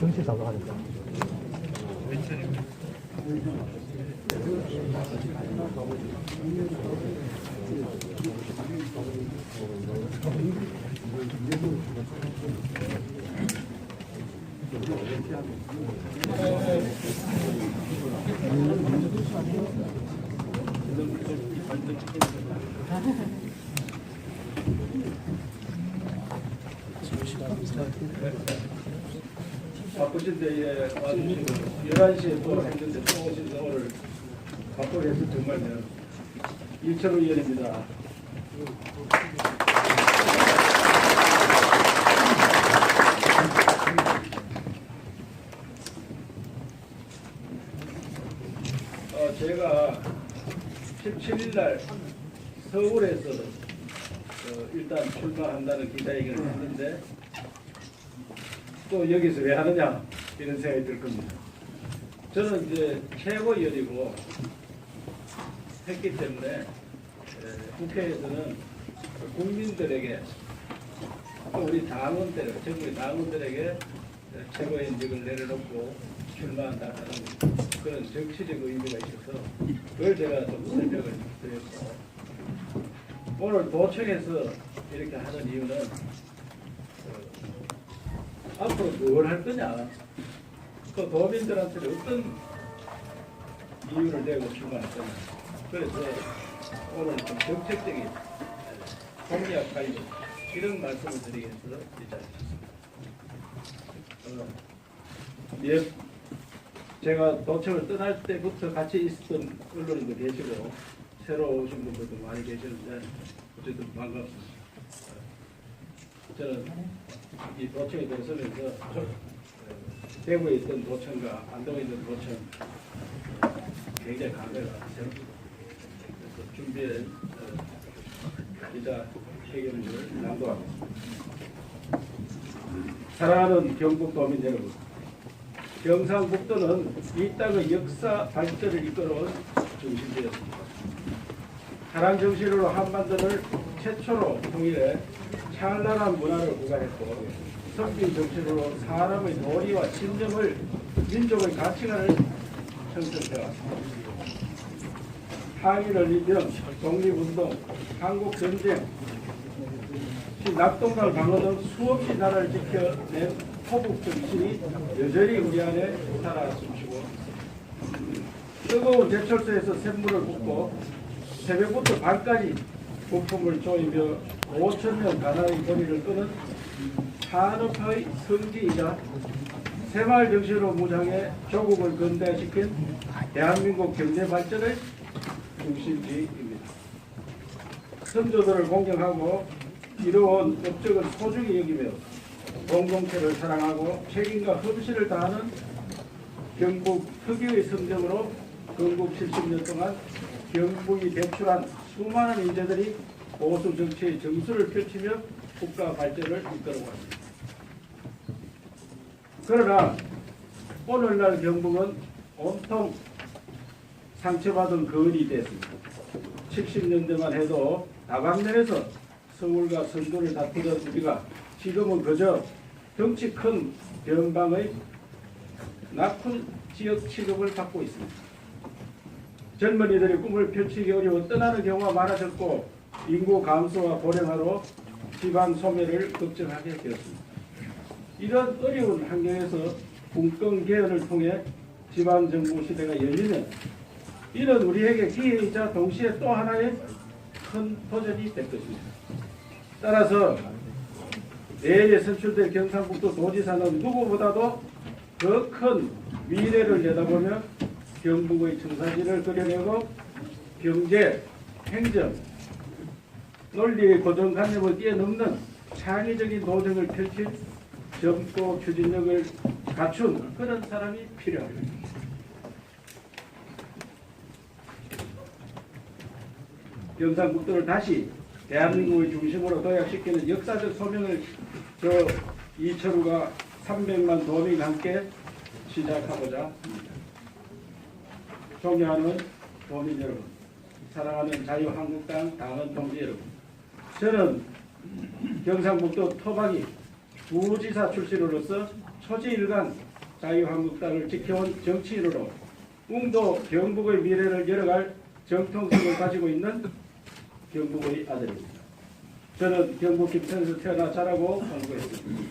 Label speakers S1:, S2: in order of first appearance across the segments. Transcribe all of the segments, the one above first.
S1: 정치사고 하니까.
S2: 바쁘신데 와주시고 11시에 또 했는데 또 오신데 오늘 바쁘게 해서 정말요. 이철우 의원입니다. 제가 17일 날 서울에서 일단 출마한다는 기자회견을 했는데 또 여기서 왜 하느냐 이런 생각이 들 겁니다. 저는 이제 최고위원이고 했기 때문에 국회에서는 국민들에게 또 우리 당원들, 전국의 당원들에게 최고위원직을 내려놓고 출마한다 하는 그런 정치적 의미가 있어서 그걸 제가 좀 설명을 드렸고, 오늘 도청에서 이렇게 하는 이유는 앞으로 뭘 할 거냐, 또 도민들한테는 어떤 이유를 대고 출마할 거냐. 그래서 오늘 좀 정책적인 공약 관련 이런 말씀을 드리기 위해서 이 자리에 있습니다. 제가 도청을 떠날 때부터 같이 있었던 언론인도 계시고 새로 오신 분들도 많이 계시는데 어쨌든 반갑습니다. 저는 이 도청에 들어서면서 대구에 있던 도청과 안동에 있던 도청 굉장히 감회가 새롭습니다. 그래서 준비한 기자 회견을 낭독하겠습니다. 사랑하는 경북도민 여러분, 경상북도는 이 땅의 역사 발전을 이끌어온 중심지였습니다. 하란 정신으로 한반도를 최초로 통일해 찬란한 문화를 구가했고, 섞인 정신으로 사람의 도리와 신념을, 민족의 가치관을 형성해왔습니다. 항일을 이변, 독립운동, 한국전쟁, 낙동강 방어 등 수없이 나라를 지켜낸 포국 정신이 여전히 우리 안에 살아 숨쉬고, 뜨거운 제철소에서 샘물을 붓고 새벽부터 밤까지 부품을 조이며 5,000명 가난의 거리를 끄는 산업화의 성지이자 새마을 정신으로 무장해 조국을 근대화시킨 대한민국 경제 발전의 중심지입니다. 선조들을 공경하고 이루어온 업적을 소중히 여기며 공동체를 사랑하고 책임과 헌신을 다하는 경북 특유의 성적으로 건국 70년 동안 경북이 배출한 수많은 인재들이 보수 정치의 정수를 펼치며 국가 발전을 이끌어왔습니다. 그러나 오늘날 경북은 온통 상처받은 거울이 됐습니다. 70년대만 해도 다방면에서 서울과 선도를 다투던 우리가 지금은 그저 덩치 큰 변방의 낙후 지역 취급을 받고 있습니다. 젊은이들의 꿈을 펼치기 어려워 떠나는 경우가 많아졌고, 인구 감소와 고령화로 지방 소멸을 걱정하게 되었습니다. 이런 어려운 환경에서 군권 개헌을 통해 지방정부 시대가 열리면 이는 우리에게 기회이자 동시에 또 하나의 큰 도전이 될 것입니다. 따라서 내일에 선출될 경상북도 도지사는 누구보다도 더 큰 미래를 내다보며 경북의 청사진을 그려내고 경제, 행정, 논리의 고정관념을 뛰어넘는 창의적인 도전을 펼칠 젊고 추진력을 갖춘 그런 사람이 필요합니다. 경상북도를 다시 대한민국의 중심으로 도약시키는 역사적 소명을 이철우가 300만 도민과 함께 시작하고자 합니다. 존경하는 도민 여러분, 사랑하는 자유한국당 당원 동지 여러분, 저는 경상북도 토박이 부지사 출신으로서 초지일관 자유한국당을 지켜온 정치인으로 웅도 경북의 미래를 열어갈 정통성을 가지고 있는 경북의 아들입니다. 저는 경북 김천에서 태어나 자라고 공부했습니다.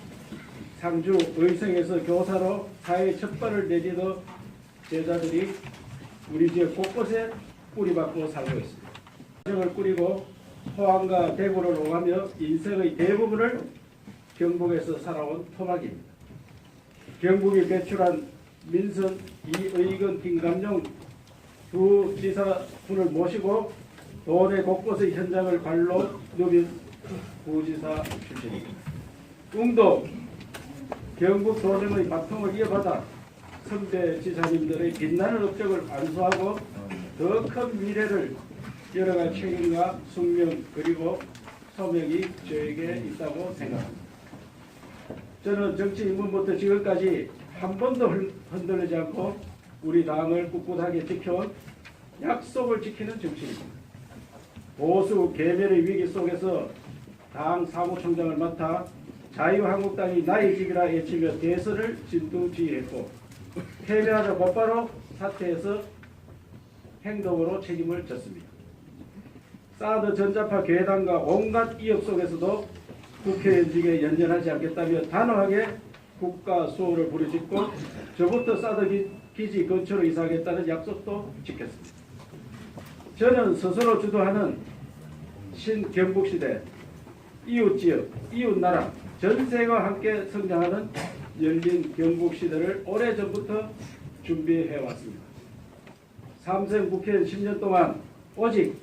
S2: 상주 의성에서 교사로 사회의 첫 발을 내딛어 제자들이 우리 지역 곳곳에 뿌리박고 살고 있습니다. 가정을 꾸리고 포항과 대구를 오가며 인생의 대부분을 경북에서 살아온 토막입니다. 경북이 배출한 민선, 이의건, 김감용 두 지사분을 모시고 도내 곳곳의 현장을 발로 누빈 부지사 출신입니다. 웅도 경북 도정의 바통을 이어받아 선배 지사님들의 빛나는 업적을 안수하고 더 큰 미래를 열어갈 책임과 숙명 그리고 소명이 저에게 있다고 생각합니다. 저는 정치 입문부터 지금까지 한 번도 흔들리지 않고 우리 당을 꿋꿋하게 지켜온 약속을 지키는 정치인입니다. 보수 개멸의 위기 속에서 당 사무총장을 맡아 자유한국당이 나의 집이라 외치며 대선을 진두지휘했고 패배하자 곧바로 사퇴해서 행동으로 책임을 졌습니다. 사드 전자파 괴담과 온갖 이역 속에서도 국회의원직에 연연하지 않겠다며 단호하게 국가 수호를 부르짖고 저부터 사드 기지 근처로 이사하겠다는 약속도 지켰습니다. 저는 스스로 주도하는 신경북시대, 이웃지역, 이웃나라, 전세와 함께 성장하는 열린 경북시대를 오래전부터 준비해왔습니다. 삼선 국회의원 10년 동안 오직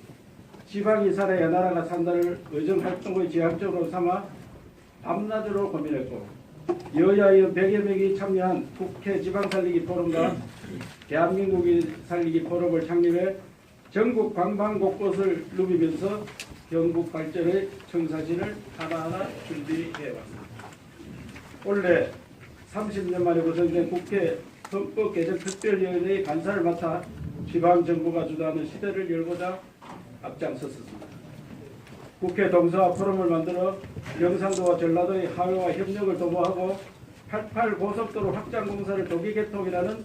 S2: 지방이 살아야 나라가 산다를 의정활동의 지향적으로 삼아 밤낮으로 고민했고 여야의원 100여 명이 참여한 국회 지방살리기 포럼과 대한민국이 살리기 포럼을 창립해 전국 관방 곳곳을 누비면서 경북 발전의 청사진을 하나하나 준비해왔습니다. 올해 30년 만에 구성된 국회 헌법개정특별위원회의 간사를 맡아 지방정부가 주도하는 시대를 열고자 앞장섰습니다. 국회 동서와 포럼을 만들어 경상도와 전라도의 하회와 협력을 도모하고 88 고속도로 확장 공사를 조기 개통이라는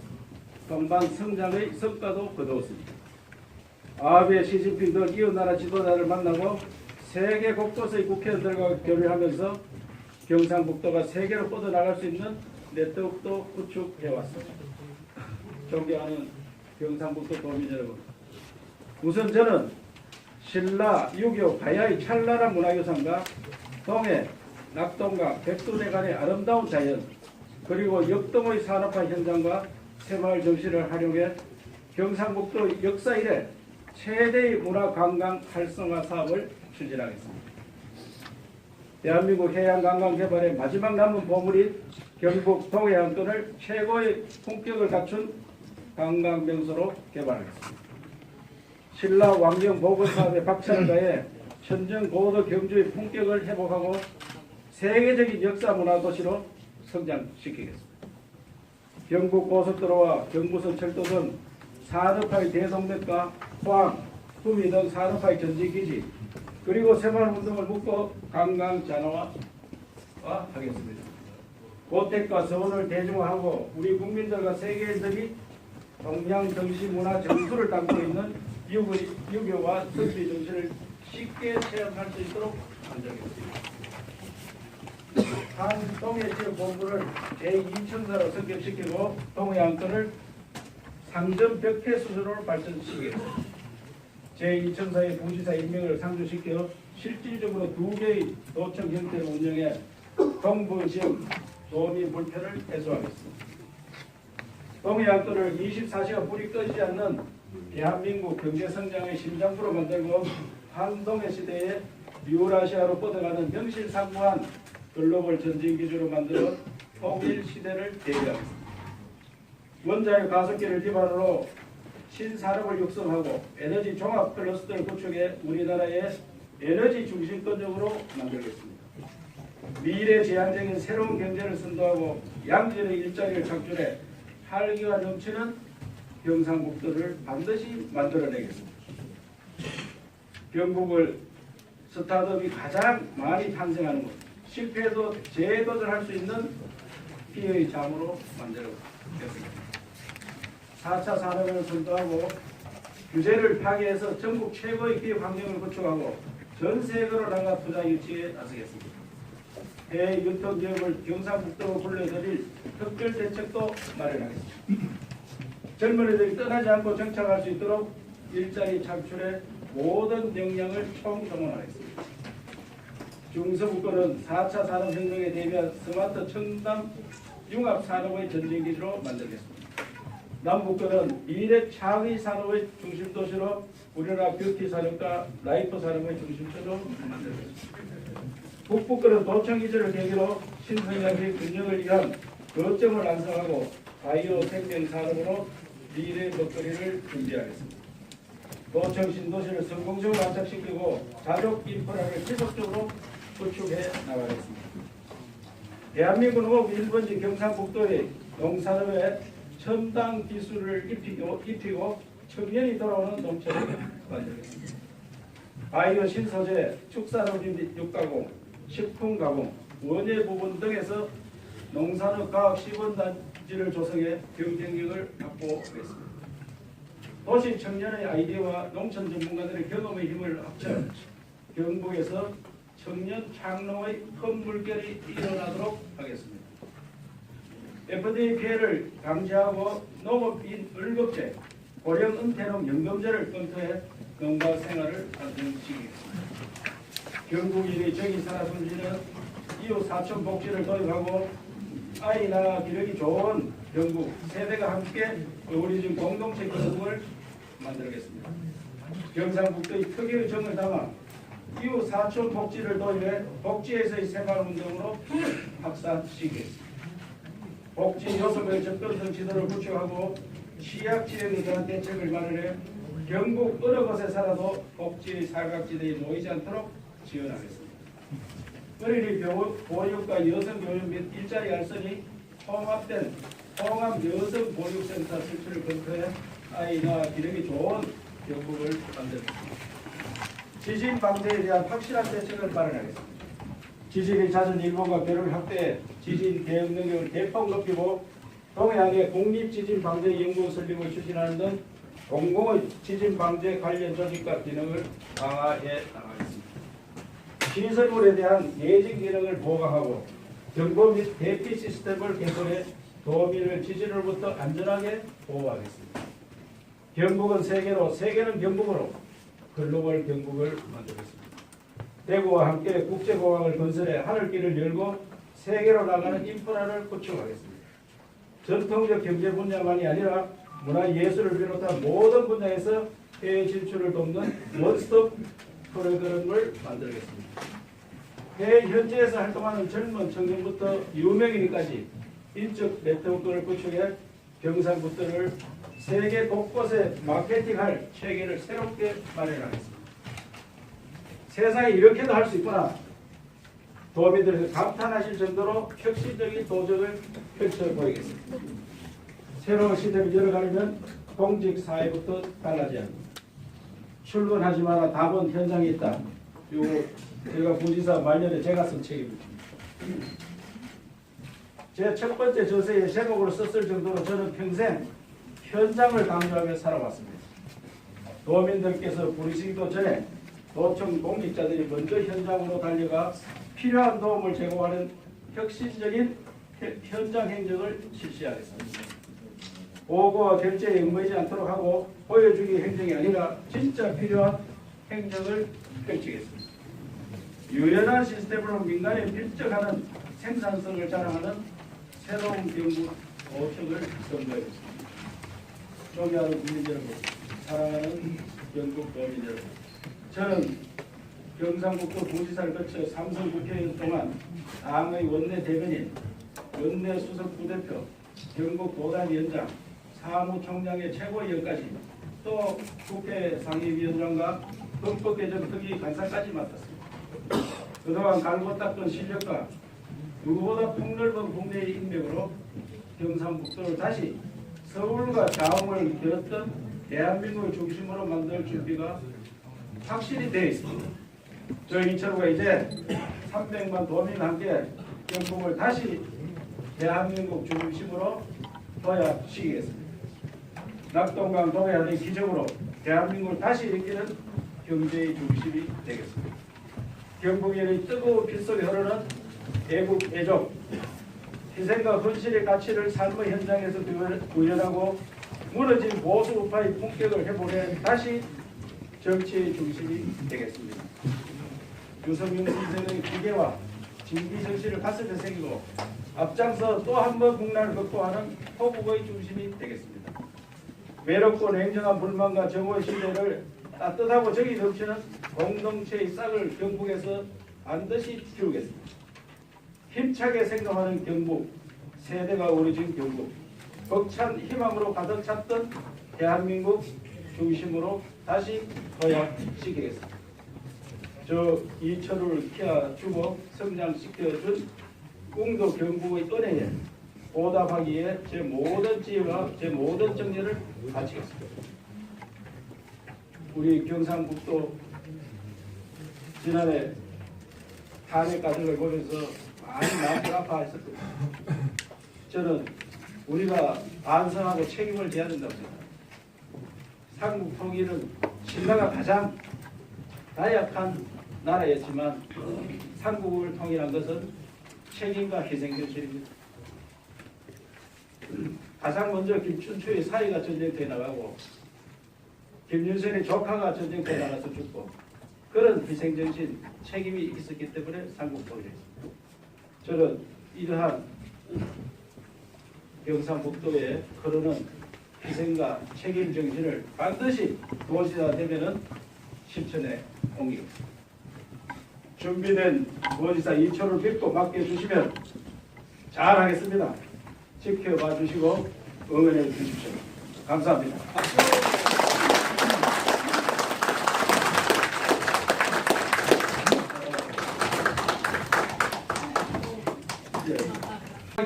S2: 동반 성장의 성과도 거두었습니다. 아베 시진핑 등 이웃나라 지도자를 만나고 세계 곳곳의 국회의원들과 교류하면서 경상북도가 세계로 뻗어나갈 수 있는 네트워크도 구축해왔습니다. 존경하는 경상북도 도민 여러분, 우선 저는 신라, 유교, 가야의 찬란한 문화유산과 동해, 낙동강, 백두대 간의 아름다운 자연, 그리고 역동의 산업화 현장과 새마을 정신을 활용해 경상북도 역사 이래 최대의 문화관광 활성화 사업을 추진하겠습니다. 대한민국 해양관광 개발의 마지막 남은 보물인 경북 동해안권을 최고의 품격을 갖춘 관광명소로 개발하겠습니다. 신라 왕정 보건 사업에 박차를 가해 천정 고도 경주의 품격을 회복하고 세계적인 역사 문화 도시로 성장시키겠습니다. 경북 고속도로와 경부선 철도 등 산업화의 대동맥과 포항, 구미 등 산업화의 전진기지 그리고 새마을운동을 묶어 관광 잔화화하겠습니다. 고택과 서원을 대중화하고 우리 국민들과 세계인들이 동양정시 문화 정수를 담고 있는 유교와 선비 정신을 쉽게 체험할 수 있도록 만들겠습니다. 한 동해지역 본부를 제2청사로 성격시키고 동해안권을 상점 벽해 수준으로 발전시키겠습니다. 제2청사의 부지사 임명을 상주시켜 실질적으로 2개의 도청 형태를 운영해 동부지역 도민 불편을 해소하겠습니다. 동해안권을 24시간 불이 꺼지지 않는 대한민국 경제성장의 심장부로 만들고 한동해 시대에 유라시아로 뻗어가는 명실상부한 글로벌 전진기지로 만들어 통일 시대를 대비하겠습니다. 원자력 가속기를 기반으로 신산업을 육성하고 에너지 종합 클러스터를 구축해 우리나라의 에너지 중심권적으로 만들겠습니다. 미래지향적인 새로운 경제를 선도하고 양질의 일자리를 창출해 활기가 넘치는 경상북도를 반드시 만들어내겠습니다. 경북을 스타트업이 가장 많이 탄생하는 곳, 실패해도 재도전할 수 있는 피해의 잠으로 만들어졌습니다. 4차 산업을 선도하고 규제를 파괴해서 전국 최고의 기업 환경을 구축하고 전 세계로 나가 투자 유치에 나서겠습니다. 해외 유통기업을 경상북도로 불러들일 특별 대책도 마련하겠습니다. 젊은이들이 떠나지 않고 정착할 수 있도록 일자리 창출에 모든 역량을 총동원하겠습니다. 중서북도는 4차 산업혁명에 대비한 스마트 첨단 융합산업의 전쟁기지로 만들겠습니다. 남북도는 미래 차의 산업의 중심도시로 우리나라 뷰티 산업과 라이프 산업의 중심지로 만들겠습니다. 북북도는 도청기지를 계기로 신성장의 균형을 위한 거점을 완성하고 바이오 생명 산업으로 미래 먹거리를 준비하겠습니다. 도청 신도시를 성공적으로 안착시키고 자족 인프라를 지속적으로 구축해 나가겠습니다. 대한민국은 1번지 경상북도의 농산업에 첨단 기술을 입히고 청년이 돌아오는 농촌을 만들겠습니다. 바이오 신소재, 축산업 및 육가공, 식품가공, 원예 부분 등에서 농산업 과학 시범단지를 조성해 경쟁력을 확보하겠습니다. 도시 청년의 아이디어와 농촌 전문가들의 경험의 힘을 합쳐 경북에서 청년 창농의 큰 물결이 일어나도록 하겠습니다. FDA 피해를 감지하고 농업인 월급제, 고령 은퇴농 연금제를 검토해 농가 생활을 안정시키겠습니다. 경북인의 정의 살아 숨쉬는 이웃 사촌 복지를 도입하고 아이나 기르기 좋은 경북 세대가 함께 어우러진 공동체 경북을 만들겠습니다. 경상북도의 특유의 정을 담아 이웃 사촌 복지를 도입해 복지에서의 생활운동으로 확산시키겠습니다. 복지 요소별 접근성 지도를 구축하고 취약지역에 대한 대책을 마련해 경북 어느 곳에 살아도 복지의 사각지대에 놓이지 않도록 지원하겠습니다. 어린이 보육과 여성교육 및 일자리 알선이 통합된 통합여성보육센터 설치를 검토해 아이나 기르기 좋은 경북을 만들겠습니다. 지진 방제에 대한 확실한 대책을 마련하겠습니다. 지진이 잦은 일본과 교류를 확대해 지진 대응 능력을 대폭 높이고 동해안의 국립지진방재연구원 설립을 추진하는 등 공공의 지진방재 관련 조직과 기능을 강화해 나가겠습니다. 시설물에 대한 예진 기능을 보강하고 경보 및 대피 시스템을 개선해 도민을 지진으로부터 안전하게 보호하겠습니다. 경북은 세계로, 세계는 경북으로 글로벌 경북을 만들겠습니다. 대구와 함께 국제공항을 건설해 하늘길을 열고 세계로 나가는 인프라를 구축하겠습니다. 전통적 경제 분야만이 아니라 문화예술을 비롯한 모든 분야에서 해외 진출을 돕는 원스톱 프로그램을 만들겠습니다. 해외 현지에서 활동하는 젊은 청년부터 유명인까지 인적 네트워크를 구축해 경상북도를 세계 곳곳에 마케팅할 체계를 새롭게 마련하겠습니다. 세상에 이렇게도 할 수 있구나. 도민들에서 감탄하실 정도로 혁신적인 도전을 펼쳐 보이겠습니다. 새로운 시대를 열어가려면 공직사회부터 달라져야 합니다. 출근하지 마라 답은 현장에 있다. 이거 제가 부지사 말년에 제가 쓴 책입니다. 제 첫 번째 저서에 제목으로 썼을 정도로 저는 평생 현장을 강조하며 살아왔습니다. 도민들께서 부르시기도 전에 도청 공직자들이 먼저 현장으로 달려가 필요한 도움을 제공하는 혁신적인 현장 행정을 실시하겠습니다. 보고와 결제에 얽매이지 않도록 하고 보여주기 행정이 아니라 진짜 필요한 행정을 펼치겠습니다. 유연한 시스템으로 민간에 밀접하는 생산성을 자랑하는 새로운 경북 도청을 선보이겠습니다. 존경하는 국민 여러분, 사랑하는 경북 도민 여러분, 저는 경상북도 도지사를 거쳐 삼선 국회의원 동안 당의 원내 대변인, 원내 수석 부대표, 경북 도당위원장, 사무총장의 최고위원까지 또 국회 상임위원장과 헌법개정 특위 간사까지 맡았습니다. 그동안 갈고 닦은 실력과 누구보다 폭넓은 국내의 인맥으로 경상북도를 다시 서울과 자웅을 이끌었던 대한민국의 중심으로 만들 준비가 확실히 되어 있습니다. 저희 이철우가 이제 300만 도민과 함께 경북을 다시 대한민국 중심으로 도약시키겠습니다. 낙동강 동해안의 기적으로 대한민국을 다시 일으키는 경제의 중심이 되겠습니다. 경북인의 뜨거운 피 속에 흐르는 애국 애족, 희생과 헌신의 가치를 삶의 현장에서 구현하고 무너진 보수 우파의 품격을 회복해 다시 정치의 중심이 되겠습니다. 유석열 선생의 기계와 진기 정신을 가슴에 새기고 앞장서 또 한 번 국난을 극복하는 호국의 중심이 되겠습니다. 외롭고 냉정한 불만과 정오의 신뢰를 따뜻하고 정이 넘치는 공동체의 싹을 경북에서 반드시 키우겠습니다. 힘차게 생각하는 경북, 세대가 우러진 경북, 벅찬 희망으로 가득 찼던 대한민국 중심으로 다시 도약시키겠습니다. 저 이철을 키워주고 성장시켜준 꿈도 경북의 은혜에 보답하기에 제 모든 지혜와 제 모든 정열을 바치겠습니다. 우리 경상북도 지난해 탄핵 과정을 보면서 많이 마음을 아파했었거든요. 저는 우리가 반성하고 책임을 져야 된다고 생각합니다. 삼국 통일은 신라가 가장 나약한 나라였지만 삼국을 통일한 것은 책임과 희생정신입니다. 가장 먼저 김춘추의 사위가 전쟁터에 나가고 김윤선의 조카가 전쟁터에 나가서 죽고 그런 희생정신, 책임이 있었기 때문에 삼국통일했습니다. 저는 이러한 경상북도에 흐르는 희생과 책임정신을 반드시 도시가 되면은 실천에 옮기겠습니다. 준비된 도지사 이철을 뵙고 맡겨주시면 잘하겠습니다. 지켜봐 주시고 응원해 주십시오. 감사합니다.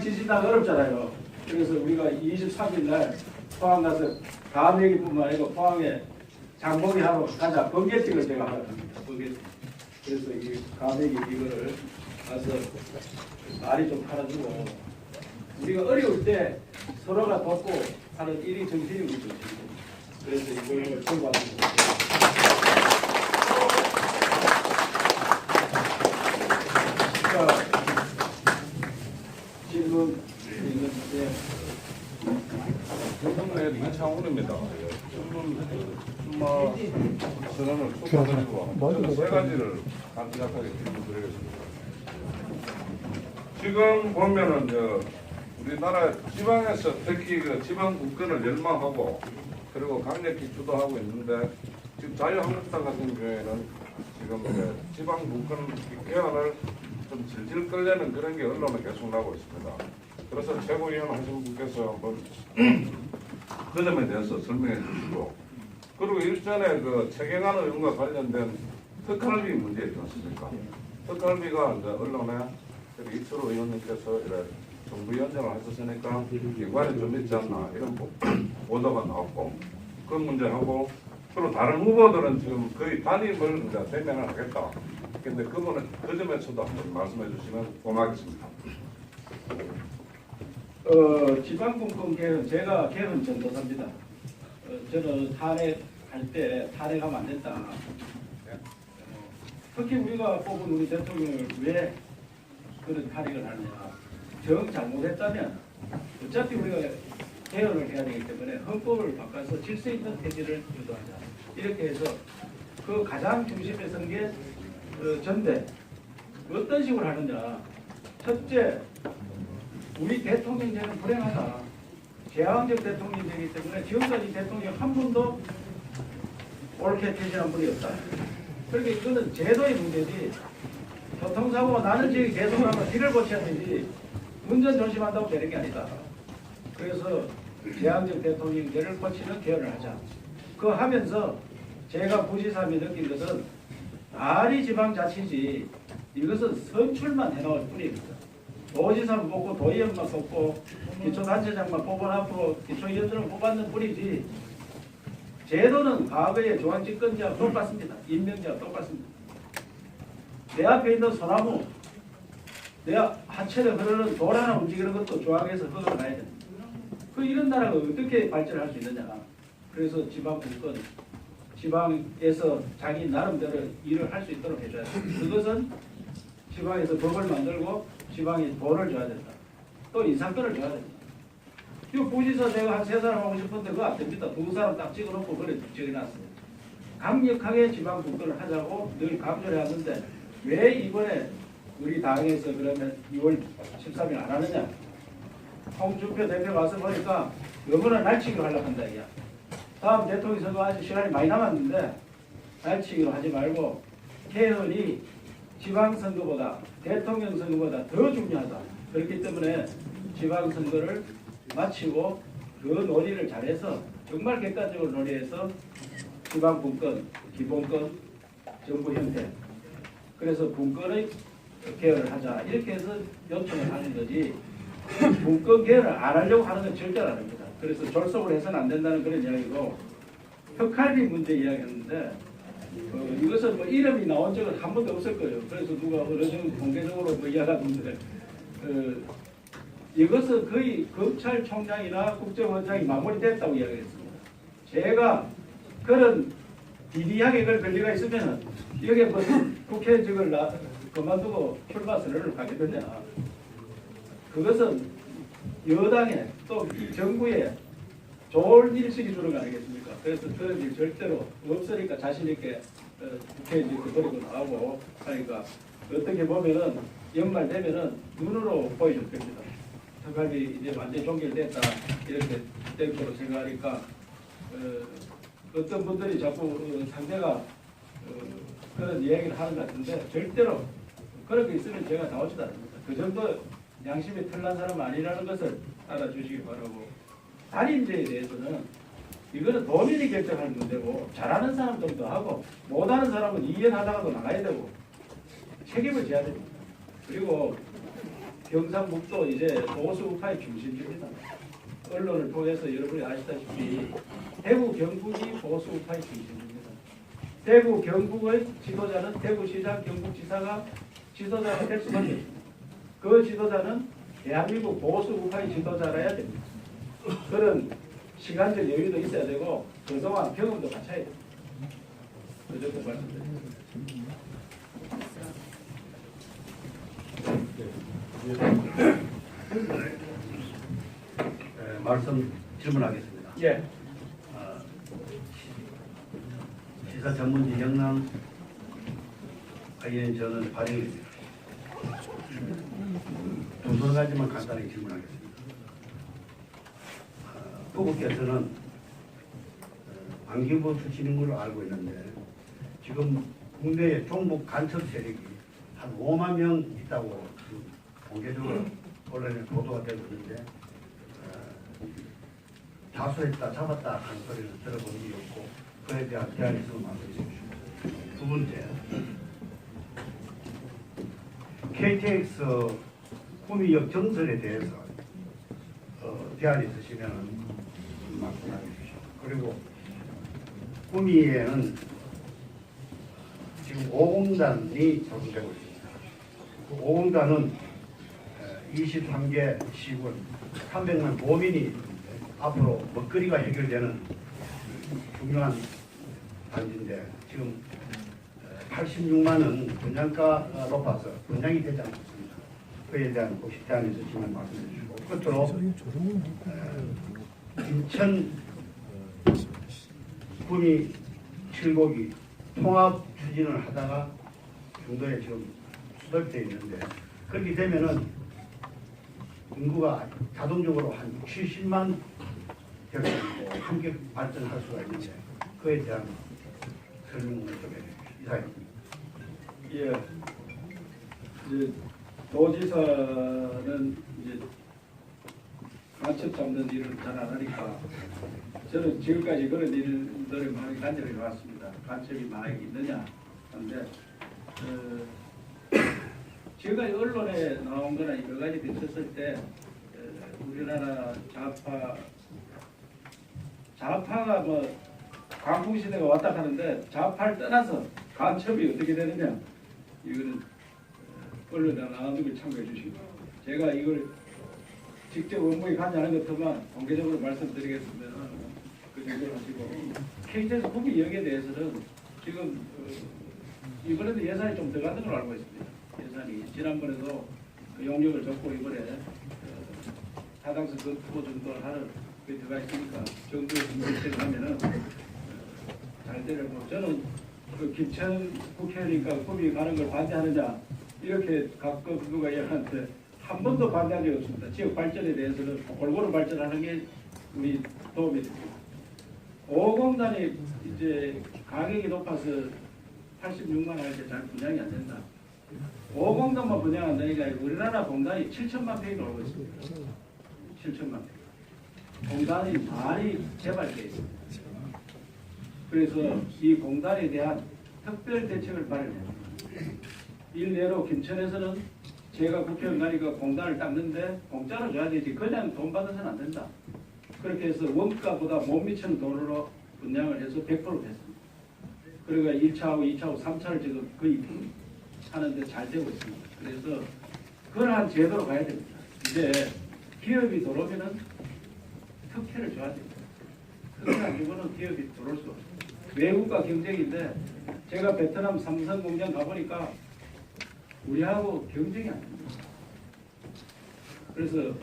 S2: 지지단 어렵잖아요. 그래서 우리가 23일 날 포항 가서 다음 얘기뿐만 아니고 포항에 장보기 하러 가자. 번개팅을 제가 하러 갑니다. 번개팅. 그래서 이 가메기 이거를 가서 말이 좀 팔아주고 우리가 어려울 때 서로가 돕고 하는 일이 정신이 우리 정신이고 그래서 이걸 들고 왔습니다. 질문 있는데
S1: 경북내 이창훈입니다. 선언을 축하드리고 세 가지를 간략하게 질문드리겠습니다. 지금 보면은 우리나라 지방에서 특히 그 지방 국권을 열망하고 그리고 강력히 주도하고 있는데 지금 자유한국당 같은 경우에는 지금 지방 국권 개헌을 좀 질질 끌려는 그런 게 언론에 계속 나오고 있습니다. 그래서 최고위원 하신 분께서 한번 그 점에 대해서 설명해 주시고 그리고 일전에 그 최경환 의원과 관련된 특활비 문제 있지 않습니까? 특활비가 이제 언론에 이철우 의원님께서 이래 정부 연장을 하셨으니까 기관이 좀 있지 않나 이런 보도가 나왔고 그 문제하고 그리고 다른 후보들은 지금 거의 단임을 이제 대면을 하겠다. 근데 그분은 그 점에서도 한번 말씀해 주시면 고맙겠습니다.
S2: 지방분권 개헌, 제가 개헌 전도사입니다. 저는 탄핵할 때 탄핵하면 안 된다. 특히 우리가 뽑은 우리 대통령을 왜 그런 탄핵을 하느냐. 정 잘못했다면 어차피 우리가 개헌을 해야 되기 때문에 헌법을 바꿔서 질서 있는 태지를 유도하자. 이렇게 해서 그 가장 중심에 선 게 전대. 어떤 식으로 하느냐. 첫째, 우리 대통령제는 불행하다. 제왕적 대통령제이기 때문에 지금까지 대통령 한 분도 옳게 퇴진한 분이 없다. 그러니까 이거는 제도의 문제지. 교통사고가 나는 지역이 계속 나면 길을 고쳐야 되지. 운전 조심한다고 되는 게 아니다. 그래서 제왕적 대통령제를 고치는 개헌을 하자. 그거 하면서 제가 부지사함이 느낀 것은 아리 지방자치지 이것은 선출만 해나올 뿐입니다. 도지사만 뽑고 도의원만 뽑고 기초단체장만 뽑아놓고 기초위원들을 뽑았는 뿐이지 제도는 과거의 중앙집권제와 똑같습니다. 임명제와 똑같습니다. 내 앞에 있는 소나무 내 하체를 흐르는 돌 하나 움직이는 것도 조항에서 허가를 놔야 됩니다. 그 이런 나라가 어떻게 발전할 수 있느냐. 그래서 지방분권, 지방에서 자기 나름대로 일을 할 수 있도록 해줘야 됩니다. 그것은 지방에서 법을 만들고 지방에 돈을 줘야 된다. 또 인상권을 줘야 된다. 이거 부지사 내가 한 3사람 하고 싶은데 그거 안 됩니다. 2사람 딱 찍어놓고 그래 정해놨어요. 강력하게 지방분권을 하자고 늘 강조를 하는데 왜 이번에 우리 당에서 그러면 2월 13일 안 하느냐. 홍준표 대표가 와서 보니까 너무나 날치기로 하려고 한다 이야. 다음 대통령 선거 아직 시간이 많이 남았는데 날치기로 하지 말고 개헌이 지방선거보다 대통령 선거보다 더 중요하다. 그렇기 때문에 지방선거를 마치고 그 논의를 잘해서 정말 객관적으로 논의해서 지방분권, 기본권, 정부 형태 그래서 분권의 개헌을 하자 이렇게 해서 요청을 하는 거지 분권 개헌을 안 하려고 하는 건 절대로 아닙니다. 그래서 졸속을 해서는 안 된다는 그런 이야기고 흑할비 문제 이야기했는데 이것은 뭐 이름이 나온 적은 한 번도 없을 거예요. 그래서 누가 어느 정도 공개적으로 뭐 이야기하는데 이것은 거의 검찰총장이나 국정원장이 마무리됐다고 이야기했습니다. 제가 그런 비리하게 그럴 권리가 있으면 여기에 무슨 국회의장을 그만두고 출마 선언을 하게 되냐. 그것은 여당에 또 이 정부에 좋은 일식이 주는 거 아니겠습니까? 그래서 그런 일 절대로 없으니까 자신있게 국회의장 버리고 나오고 하니까 어떻게 보면은 연말 되면은 눈으로 보여줄 겁니다. 특활비 이제 완전히 종결됐다 이렇게 될 거로 생각하니까 어떤 분들이 자꾸 상대가 그런 이야기를 하는 것 같은데 절대로 그런 게 있으면 제가 나오지도 않습니다. 그 정도 양심이 털난 사람 아니라는 것을 알아주시기 바라고 단임제에 대해서는 이거는 도민이 결정할 문제고 잘하는 사람들도 하고 못하는 사람은 이해하다가도 나가야 되고 책임을 져야 됩니다. 그리고 경상북도 이제 보수 우파의 중심지입니다. 언론을 통해서 여러분이 아시다시피 대구 경북이 보수 우파의 중심지입니다. 대구 경북의 지도자는 대구시장 경북지사가 지도자가 될 수밖에 없습니다. 그 지도자는 대한민국 보수 우파의 지도자라야 됩니다. 그런 시간적 여유도 있어야 되고 그동안 경험도 갖춰야 됩니다. 그 정도 말씀드립니다.
S3: 말씀 질문하겠습니다.
S2: 예.
S3: 시사 전문지 영남 IN 저는 발행입니다. 두 가지만 간단히 질문하겠습니다. 후보께서는 안기부 출신인 걸로 알고 있는데 지금 국내에 종북 간첩 세력이 한 5만 명 있다고 공개적으로 언론에 보도가 되고 있는데 자수했다 잡았다 하는 소리를 들어본 적이 없고 그에 대한 대안이 있으면 말씀해 주십시오. 두 번째, KTX 구미역 정설에 대해서 대안이 있으시면 말씀해 주십시오. 그리고 구미에는 지금 5공단이 조성되고 있습니다. 그 5공단은 23개 시군 300만 도민이 앞으로 먹거리가 해결되는 중요한 단지인데 지금 86만 원 분양가 높아서 분양이 되지 않습니다. 그에 대한 혹시 대안이 있으시면 말씀해 주시고 끝으로 인천 구미 7곡이 통합 추진을 하다가 중도에 지금 수립되어 있는데 그렇게 되면은 인구가 자동적으로 한 70만 격이고 함께 발전할 수가 있는데 그에 대한 설명을 좀 해주십시오. 이상입니다.
S2: 예. 이제 도지사는 이제 간첩 잡는 일을 잘 안 하니까 저는 지금까지 그런 일들을 많이 간접해 왔습니다. 간첩이 많이 있느냐 하는데 지금까지 언론에 나온 거나 여러 가지 비쳤을 때 우리나라 좌파가 뭐 광풍시대가 왔다 하는데 좌파를 떠나서 간첩이 어떻게 되느냐 이거는 언론에 나가는 걸 참고해 주시고 제가 이걸 직접 업무에 관여하는 것들만 공개적으로 말씀드리겠습니다. 그 정도로 하시고 KTX 구비 역에 대해서는 지금 이번에도 예산이 좀 더 가는 걸로 알고 있습니다. 예산이 지난번에도 그 용역을 접고 이번에 타당성 검토 정도 하는 게 들어가 있으니까 정부의 준비를 하면은 잘 되려고 저는 그 김천 국회의원이니까 구비 가는 걸 반대하느냐 이렇게 가끔 누가 얘한테 한 번도 반대한 적이 없습니다. 지역 발전에 대해서는 골고루 발전하는 게 우리 도움이 됩니다. 5공단이 이제 가격이 높아서 86만 원 할 때 잘 분양이 안 된다. 5공단만 분양 안 되니까 우리나라 공단이 7천만 평이 넘고 있습니다. 7천만 평. 공단이 많이 개발되어 있습니다. 그래서 이 공단에 대한 특별 대책을 마련합니다. 일례로 김천에서는 제가 국회의원 가니까 공단을 닦는데 공짜로 줘야 되지 그냥 돈 받아서는 안 된다. 그렇게 해서 원가보다 못 미치는 돈으로 분양을 해서 100% 됐습니다. 그러니까 1차하고 2차하고 3차를 지금 거의 하는데 잘 되고 있습니다. 그래서 그러한 제도로 가야 됩니다. 이제 기업이 들어오면은 특혜를 줘야 됩니다. 특혜 안 주고는 기업이 들어올 수 없습니다. 외국과 경쟁인데 제가 베트남 삼성 공장 가보니까 우리하고 경쟁이 안 됩니다. 그래서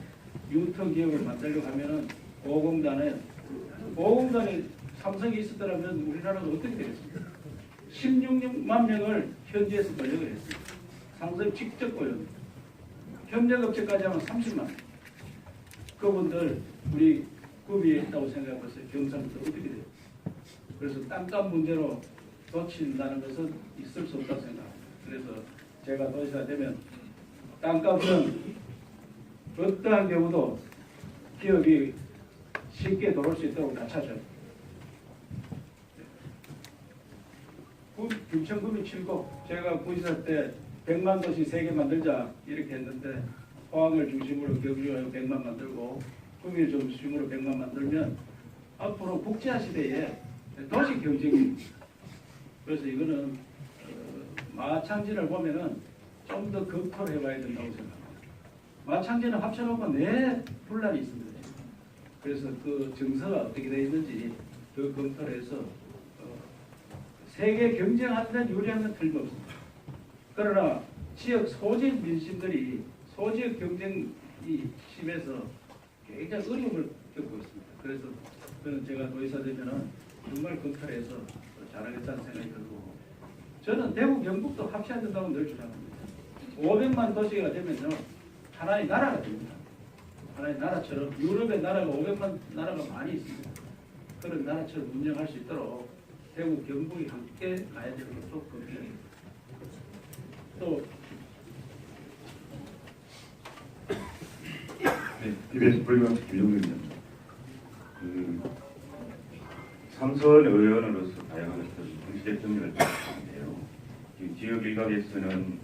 S2: 유통 기업을 만들려고 하면은 5공단에 삼성이 있었더라면 우리나라가 어떻게 되겠습니까? 16만 명을 현지에서 권력을 했습니다. 삼성 직접 고용. 협력업체까지 하면 30만 명. 그분들 우리 구비에 있다고 생각해보세요. 경상도 어떻게 돼요? 그래서 땅값 문제로 놓친다는 것은 있을 수 없다고 생각합니다. 그래서 제가 도시가 되면 땅값은 어떠한 경우도 기업이 쉽게 들어올 수 있도록 낮춰줘요. 김천구미 7고 제가 구시사 때 100만 도시 3개 만들자 이렇게 했는데 포항을 중심으로 경주에 100만 만들고 구미를 중심으로 100만 만들면 앞으로 국제화 시대에 도시 경쟁입니다. 그래서 이거는 마창진을 보면은 좀 더 검토를 해봐야 된다고 생각합니다. 마창진을 합쳐놓고 내 분란이 있습니다. 그래서 그 정서가 어떻게 되어 있는지 그 검토를 해서 세계 경쟁하는 데는 유리한 건 틀림없습니다. 그러나 지역 소지역 민심들이 소지역 경쟁이 심해서 굉장히 어려움을 겪고 있습니다. 그래서 저는 제가 도의사 되면은 정말 검토를 해서 잘하겠다는 생각이 들고 저는 대구 경북도 합쳐야 된다고 늘 주장합니다. 500만 도시가 되면요 하나의 나라가 됩니다. 하나의 나라처럼 유럽의 나라가 500만 나라가 많이 있습니다. 그런 나라처럼 운영할 수 있도록 대구 경북이 함께 가야 되는 것도 검토입니다. 또
S4: 네, TBS 불교광식 김종민입니다. 삼선 의원으로서 다양한 어떤 정치적 경력을 가졌는데요. 지역 일각에서는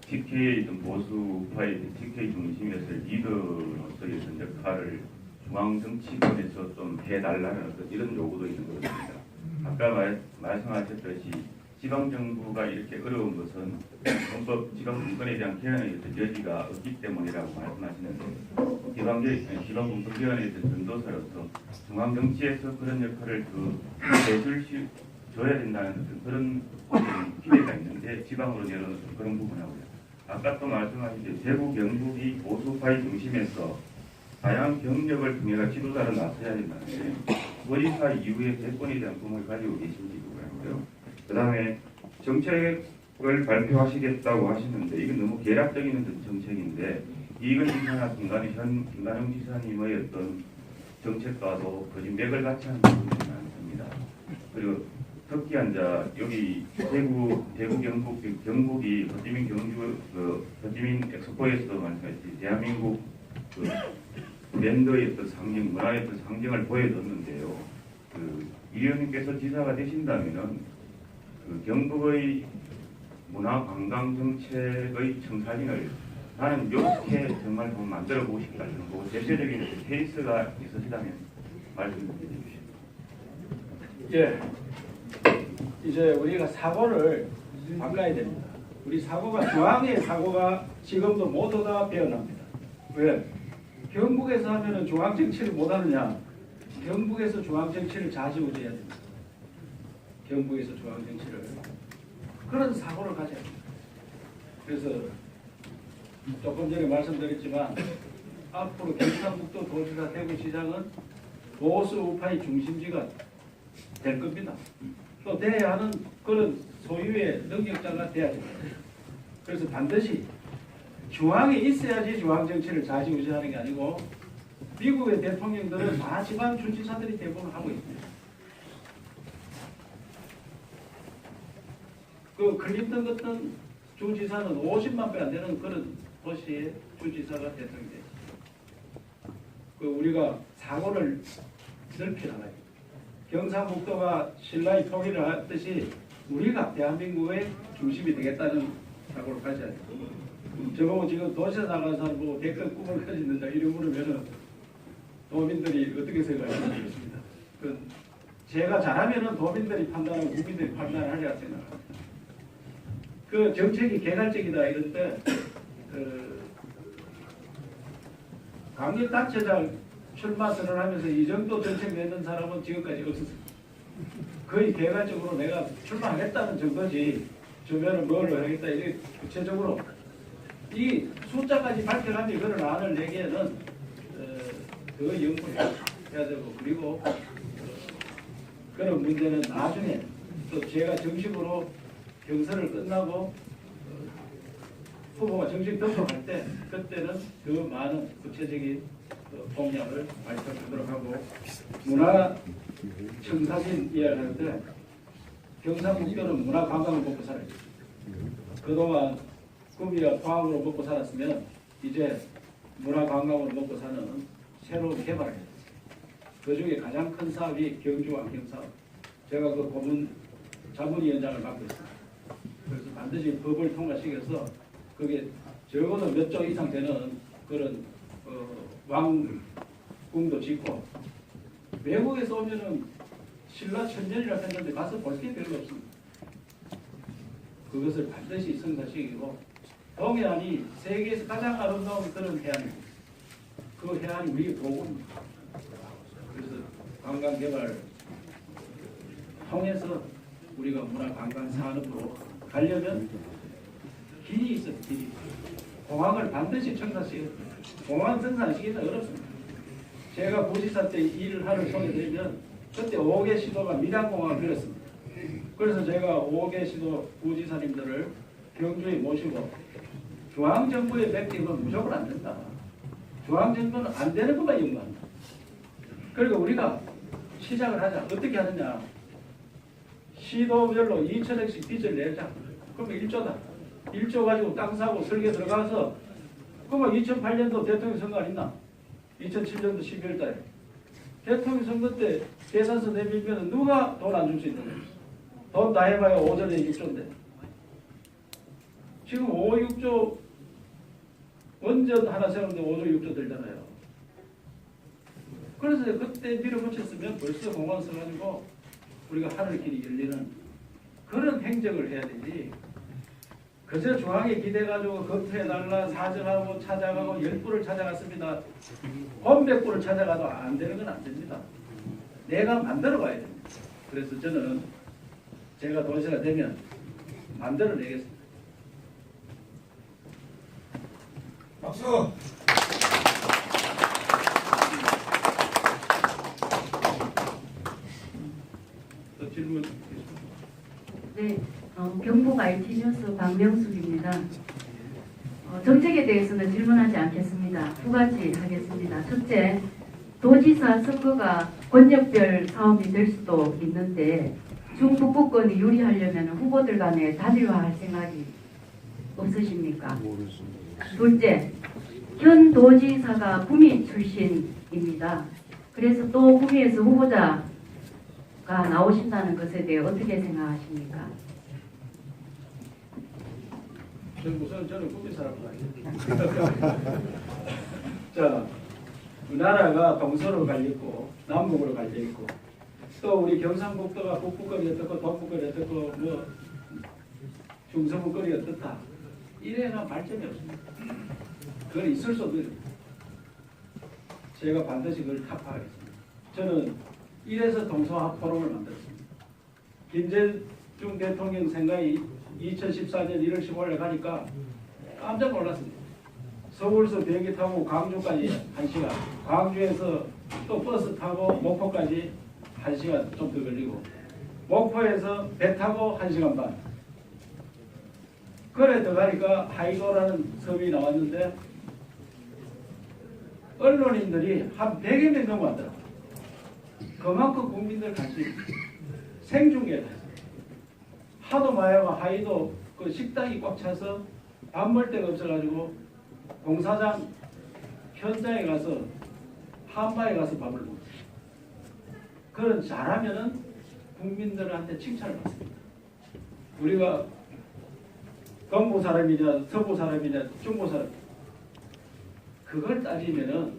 S4: TK 보수파의 TK 중심에서 리더로서의 어떤 역할을 중앙 정치권에서 좀 해달라는 어떤 이런 요구도 있는 것 같습니다. 아까 말씀하셨듯이 지방 정부가 이렇게 어려운 것은 헌법 지방 분권에 대한 개헌의 여지가 없기 때문이라고 말씀하시는데 지방 분권 개헌의 전도사로서 중앙 정치에서 그런 역할을 해줄 수 줘야 된다는 어떤 그런 기대가 있는데 지방으로 내려오는 그런 부분하고요. 아까 또 말씀하신 대구 경북이 보수파의 중심에서 다양한 경력을 통해서 지도자로 나서야 된다는데 거리사 이후에 대권에 대한 꿈을 가지고 계신지 모르고요. 그 다음에 정책을 발표하시겠다고 하시는데 이건 너무 계략적인 정책인데 이건 지사나 김관영 지사님의 어떤 정책과도 거의 맥을 같이 하는 부분이 많습니다. 그리고 특히 여기 대구 경북이 호찌민 호찌민 엑스포에서도 말씀하셨듯이 대한민국 랜더의 어떤 상징, 문화의 어떤 상징을 보여줬는데요. 이 의원님께서 지사가 되신다면은 경북의 문화 관광 정책의 청사진을 나는 이렇게 정말 한번 만들어 보고 싶다 이런 거 대표적인 케이스가 있으시다면 말씀해 주십시오.
S2: 예. 이제 우리가 사고를 바꿔야 됩니다. 우리 사고가 중앙의 사고가 지금도 모두 다 배어납니다. 왜? 경북에서 하면은 중앙 정치를 못 하느냐? 경북에서 중앙 정치를 좌지우지해야 됩니다. 경북에서 중앙 정치를 그런 사고를 가져야 됩니다. 그래서 조금 전에 말씀드렸지만 앞으로 경상북도 도지사 대구시장은 보수 우파의 중심지가 될 겁니다. 또 돼야 하는 그런 소유의 능력자가 돼야 됩니다. 그래서 반드시 중앙에 있어야지 중앙 정치를 좌지우지하는 게 아니고 미국의 대통령들은 다 지방 주지사들이 대부분 하고 있습니다. 그 클린턴 같은 주지사는 50만 배 안 되는 그런 도시의 주지사가 대통령이 됐습니다. 그 우리가 사고를 넓혀 나가요. 경상북도가 신라의 통일을 하듯이 우리가 대한민국의 중심이 되겠다는 사고를 가져야 돼요. 저보고 지금 도시에 나가는 사람 보고 대권 꿈을 가지는다 이런 물으면은 도민들이 어떻게 생각할지 모르겠습니다. 그 제가 잘하면은 도민들이 판단하고 국민들이 판단하리라 생각합니다. 그 정책이 개괄적이다 이럴 때 강력단체장 출마 선언하면서 이 정도 정책 내는 사람은 지금까지 없었습니다. 거의 개괄적으로 내가 출마하겠다는 정도지 주변은 뭘 하겠다 이게 구체적으로 이 숫자까지 밝혀가면 그런 안을 내기에는 더 연구해야 되고 그리고 그런 문제는 나중에 또 제가 정식으로 경선을 끝나고 후보가 정식 등록할 때 그때는 더 많은 구체적인 공약을 발표하도록 하고 문화 청사진 이야기하는데 경상북도는 문화 관광을 먹고 살아요. 그동안 꿈이와 포항으로 먹고 살았으면 이제 문화 관광으로 먹고 사는 새로운 개발을 해요. 그 중에 가장 큰 사업이 경주 안경 사업. 제가 그 고문 자문위원장을 맡고 있습니다. 그래서 반드시 법을 통과시켜서 그게 적어도 몇 조 이상 되는 그런 왕궁도 짓고 외국에서 오면은 신라 천년이라 했는데 가서 볼 게 별로 없습니다. 그것을 반드시 성사시키고 동해안이 세계에서 가장 아름다운 그런 해안입니다. 그 해안이 우리의 도구입니다. 그래서 관광개발 통해서 우리가 문화관광 산업으로 가려면 길이 있어요. 길이. 공항을 반드시 청사시켜야 됩니다. 공항 생산시키기는 어렵습니다. 제가 부지사 때 일을 하러 손에 들면 그때 5개 시도가 밀양공항을 그렸습니다. 그래서 제가 5개 시도 부지사님들을 경주에 모시고 중앙정부의 백기는 무조건 안 된다. 중앙정부는 안 되는 것만 연구한다. 그리고 우리가 시작을 하자. 어떻게 하느냐. 시도별로 2천억씩 빚을 내자. 그러면 1조다. 1조 가지고 땅 사고 설계 들어가서 그러면 2008년도 대통령 선거 안 있나? 2007년도 12월 달에 대통령 선거 때 계산서 내밀면 누가 돈 안 줄 수 있는 거예요? 돈 다 해봐야 오전에 6조인데 지금 5, 6조 원전 하나 세우는데 5조 6조 들잖아요. 그래서 그때 밀어붙였으면 벌써 공원 써가지고 우리가 하늘길이 열리는 그런 행정을 해야 되지. 그저 중앙에 기대가지고 검토해달라 사정하고 찾아가고 10부를 찾아갔습니다. 100부를 찾아가도 안 되는 건 안 됩니다. 내가 만들어 가야 됩니다. 그래서 저는 제가 도시가 되면 만들어내겠습니다.
S5: 박수!
S2: 또 질문.
S6: 네, 경북 IT뉴스 박명숙입니다. 정책에 대해서는 질문하지 않겠습니다. 두 가지 하겠습니다. 첫째, 도지사 선거가 권역별 사업이 될 수도 있는데 중북부권이 유리하려면 후보들 간에 단일화할 생각이 없으십니까? 둘째, 현 도지사가 구미 출신입니다. 그래서 또 구미에서 후보자가 나오신다는 것에 대해 어떻게 생각하십니까?
S2: 우선 저는 구미 사람은 아니에요. 자, 우리나라가 동서로 갈려있고 남북으로 갈려있고 또 우리 경상북도가 북부권이 어떻고 동부권이 어떻고 뭐 중서부거리 어떻다. 이래가 발전이 없습니다. 그건 있을 수 없는 일입니다. 제가 반드시 그걸 타파하겠습니다. 저는 이래서 동서화 포럼을 만들었습니다. 김대중 대통령 생각이 2014년 1월 15일에 가니까 깜짝 놀랐습니다. 서울서 비행기 타고 광주까지 1시간, 광주에서 또 버스 타고 목포까지 1시간 좀 더 걸리고, 목포에서 배 타고 1시간 반. 그래 들어가니까 하이도라는 섬이 나왔는데 언론인들이 한 100여 명 넘어왔더라고요. 그만큼 국민들 관심 생중계를 했어요. 하도 마야가 하이도 그 식당이 꽉 차서 밥 먹을 데가 없어가지고 공사장 현장에 가서 한바에 가서 밥을 먹었어요. 그런 잘하면은 국민들한테 칭찬을 받습니다. 우리가 동부 사람이냐 서부 사람이냐 중부 사람, 그걸 따지면은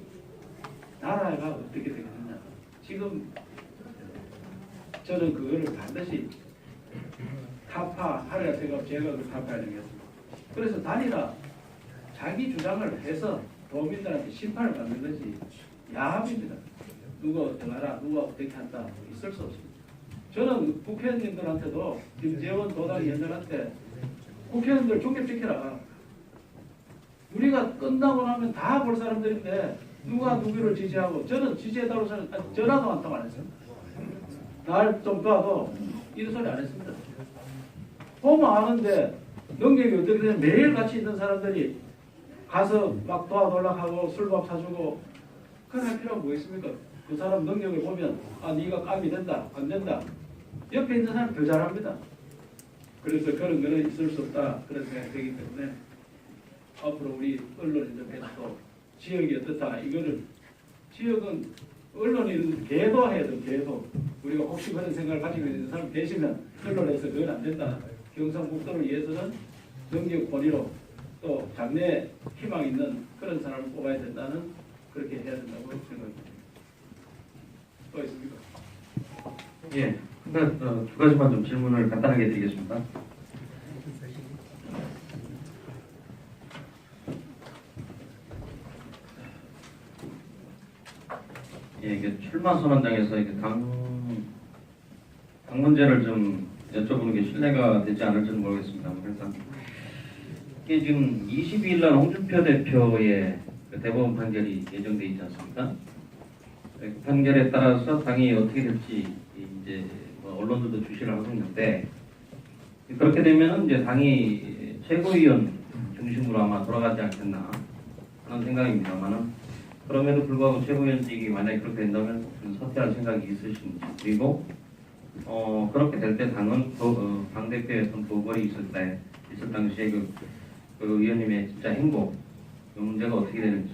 S2: 나라가 어떻게 되겠느냐. 지금 저는 그거를 반드시 타파하려 생각, 제가 그 타파해야 되겠습니다. 그래서 단일화 자기 주장을 해서 도민들한테 심판을 받는 것이 야합입니다. 누가 어떻게 하라, 누가 어떻게 한다, 있을 수 없습니다. 저는 국회의원님들한테도, 김재원 도당위원들한테 국회의원들 중립시켜라. 우리가 끝나고 나면 다 볼 사람들인데 누가 누구를 지지하고, 저는 지지해달라고 전화도 한 통 안 했습니다. 날 좀 도와도 이런 소리 안 했습니다. 보면 아는데 능력이 어떻게 되면 매일 같이 있는 사람들이 가서 막 도와달라고 술밥 사주고 그걸 할 필요가 뭐 있습니까? 그 사람 능력을 보면 아 네가 감이 된다 안 된다, 옆에 있는 사람 더 잘합니다. 그래서 그런 거는 있을 수 없다 그런 생각이 되기 때문에 앞으로 우리 언론인들께서도 지역이 어떻다, 이거를 지역은 언론이 계도해야 돼. 계도. 우리가 혹시 그런 생각을 가지고 있는 사람 계시면 언론에서 그건 안 된다. 경상북도를 위해서는 능력 본위로 또 장래 희망 있는 그런 사람을 뽑아야 된다는, 그렇게 해야 된다고 생각합니다. 또 있습니까?
S7: 예, 두 가지만 좀 질문을 간단하게 드리겠습니다. 예, 이게 출마 선언장에서 이게 당 문제를 좀 여쭤보는 게 신뢰가 되지 않을지는 모르겠습니다. 그래서 이게 지금 22일 날 홍준표 대표의 그 대법원 판결이 예정돼 있지 않습니까? 그 판결에 따라서 당이 어떻게 될지 이제 뭐 언론들도 주시를 하고 있는데, 그렇게 되면은 이제 당이 최고위원 중심으로 아마 돌아가지 않겠나 하는 생각입니다만은, 그럼에도 불구하고 최고위원직이 만약에 그렇게 된다면 사퇴할 생각이 있으신지, 그리고 그렇게 될 때 당은 당 대표의 어떤 도벌이 있을 당시에 그 의원님의 진짜 행보, 그 문제가 어떻게 되는지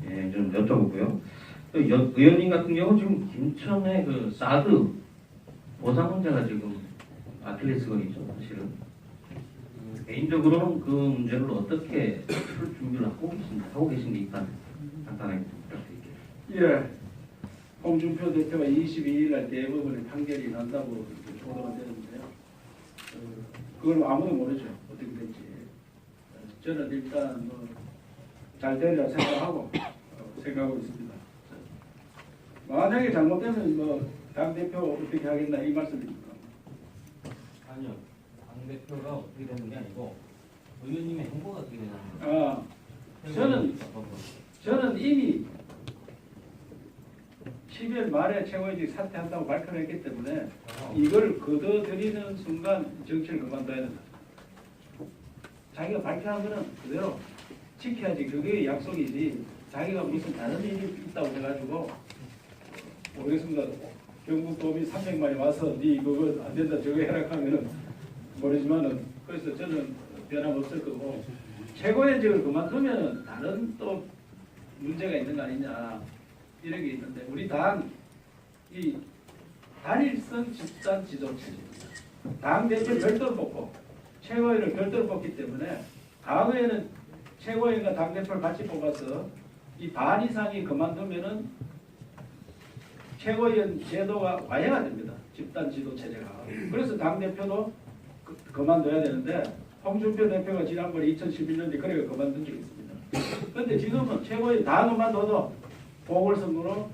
S7: 예, 좀 여쭤보고요. 또 의원님 같은 경우 지금 김천의 그 사드 보상 문제가 지금 아킬레스건이죠, 사실은. 개인적으로는 그 문제를 어떻게 풀 준비를 하고 계신지 일단 간단하게 좀 부탁드릴게요.
S2: 예. 홍준표 대표가 22일 날 대법원의 판결이 난다고 보도가 되는데요. 그걸 아무도 모르죠. 어떻게 될지. 저는 일단 잘 되리라 생각하고 있습니다. 만약에 잘못되면 당대표 어떻게 하겠나 이 말씀입니까?
S7: 아니요, 당대표가 어떻게 되는 게 아니고 의원님의 행보가 어떻게 되냐는
S2: 저는 이미 12월 말에 최고위원직 사퇴한다고 발표를 했기 때문에 이걸 거둬들이는 순간 정치를 그만둬야 된다. 자기가 발표한 거는 그대로 지켜야지. 그게 약속이지. 자기가 무슨 다른 일이 있다고 해가지고 모르겠습니다. 경북도민 300만이 와서 네 그거 안 된다 저거 해라 하면은 모르지만은, 그래서 저는 변함없을 거고, 최고위원직을 그만두면은 다른 또 문제가 있는 거 아니냐 이런 게 있는데, 우리 당 이 단일성 집단 지도체제입니다. 당 대표를 별도로 뽑고 최고위원을 별도로 뽑기 때문에 과거에는 최고위원과 당 대표를 같이 뽑아서 이 반 이상이 그만두면은 최고위원 제도가 와해가 됩니다. 집단 지도 체제가. 그래서 당 대표도 그만둬야 되는데 홍준표 대표가 지난번에 2011년에 그래가 그만둔 적이 있습니다. 그런데 지금은 최고위 다 그만둬도 보궐선거로